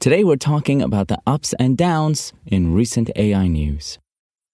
Today we're talking about the ups and downs in recent AI news.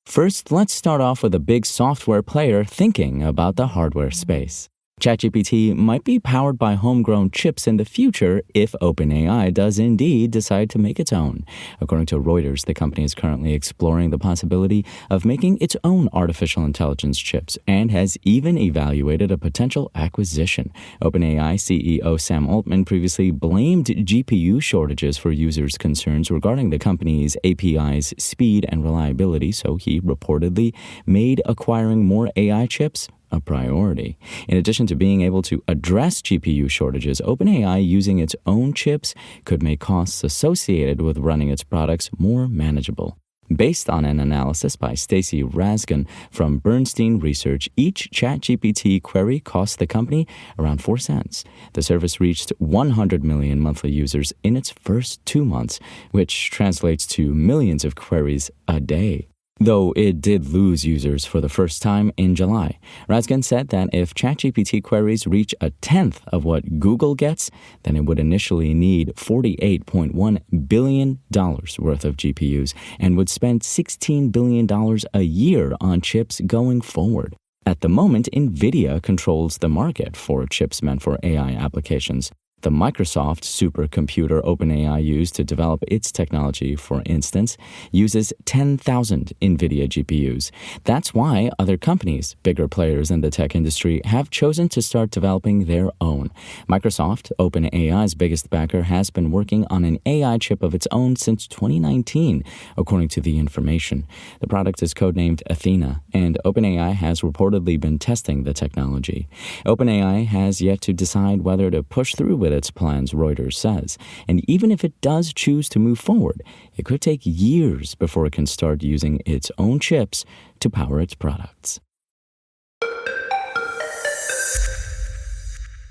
First, let's start off with a big software player thinking about the hardware space. ChatGPT might be powered by homegrown chips in the future if OpenAI does indeed decide to make its own. According to Reuters, the company is currently exploring the possibility of making its own artificial intelligence chips and has even evaluated a potential acquisition. OpenAI CEO Sam Altman previously blamed GPU shortages for users' concerns regarding the company's API's speed and reliability, so he reportedly made acquiring more AI chips a priority. In addition to being able to address GPU shortages, OpenAI using its own chips could make costs associated with running its products more manageable. Based on an analysis by Stacy Rasgon from Bernstein Research, each ChatGPT query cost the company around 4 cents. The service reached 100 million monthly users in its first 2 months, which translates to millions of queries a day. Though it did lose users for the first time in July. Raskin said that if ChatGPT queries reach a tenth of what Google gets, then it would initially need $48.1 billion worth of GPUs and would spend $16 billion a year on chips going forward. At the moment, NVIDIA controls the market for chips meant for AI applications. The Microsoft supercomputer OpenAI used to develop its technology, for instance, uses 10,000 NVIDIA GPUs. That's why other companies, bigger players in the tech industry, have chosen to start developing their own. Microsoft, OpenAI's biggest backer, has been working on an AI chip of its own since 2019, according to the information. The product is codenamed Athena, and OpenAI has reportedly been testing the technology. OpenAI has yet to decide whether to push through with its plans, Reuters says. And even if it does choose to move forward, it could take years before it can start using its own chips to power its products.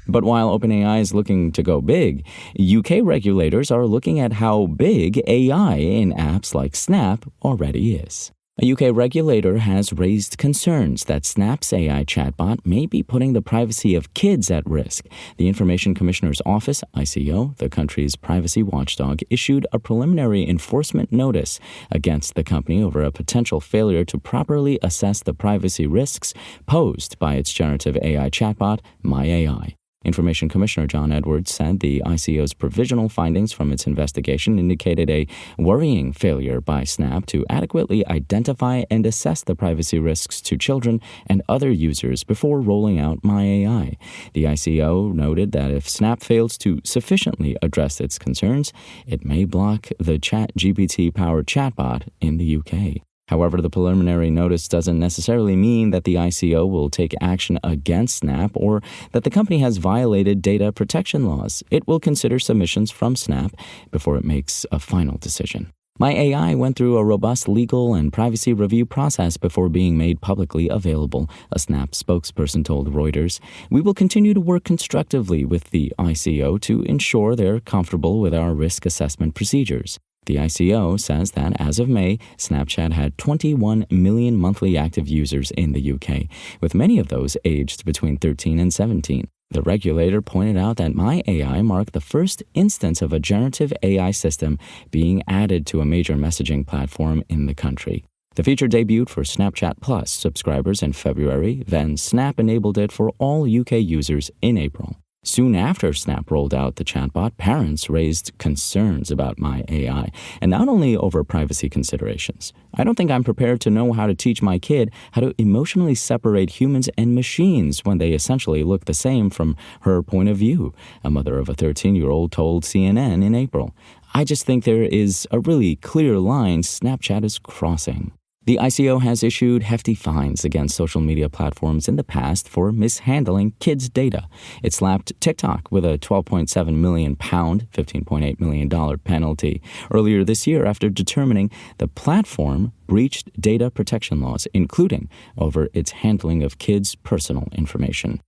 But while OpenAI is looking to go big, UK regulators are looking at how big AI in apps like Snap already is. A UK regulator has raised concerns that Snap's AI chatbot may be putting the privacy of kids at risk. The Information Commissioner's Office, ICO, the country's privacy watchdog, issued a preliminary enforcement notice against the company over a potential failure to properly assess the privacy risks posed by its generative AI chatbot, MyAI. Information Commissioner John Edwards said the ICO's provisional findings from its investigation indicated a worrying failure by Snap to adequately identify and assess the privacy risks to children and other users before rolling out MyAI. The ICO noted that if Snap fails to sufficiently address its concerns, it may block the ChatGPT-powered chatbot in the UK. However, the preliminary notice doesn't necessarily mean that the ICO will take action against Snap or that the company has violated data protection laws. It will consider submissions from Snap before it makes a final decision. MyAI went through a robust legal and privacy review process before being made publicly available, a Snap spokesperson told Reuters. We will continue to work constructively with the ICO to ensure they're comfortable with our risk assessment procedures. The ICO says that as of May, Snapchat had 21 million monthly active users in the UK, with many of those aged between 13 and 17. The regulator pointed out that MyAI marked the first instance of a generative AI system being added to a major messaging platform in the country. The feature debuted for Snapchat Plus subscribers in February, then Snap enabled it for all UK users in April. Soon after Snap rolled out the chatbot, parents raised concerns about MyAI, and not only over privacy considerations. I don't think I'm prepared to know how to teach my kid how to emotionally separate humans and machines when they essentially look the same from her point of view, a mother of a 13-year-old told CNN in April. I just think there is a really clear line Snapchat is crossing. The ICO has issued hefty fines against social media platforms in the past for mishandling kids' data. It slapped TikTok with a £12.7 million, $15.8 million penalty earlier this year after determining the platform breached data protection laws, including over its handling of kids' personal information.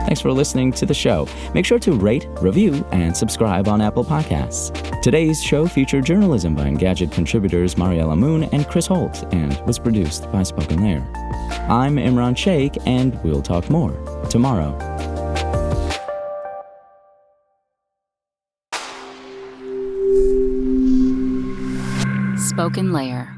Thanks for listening to the show. Make sure to rate, review, and subscribe on Apple Podcasts. Today's show featured journalism by Engadget contributors Mariella Moon and Chris Holt and was produced by Spoken Layer. I'm Imran Sheikh, and we'll talk more tomorrow. Spoken Layer.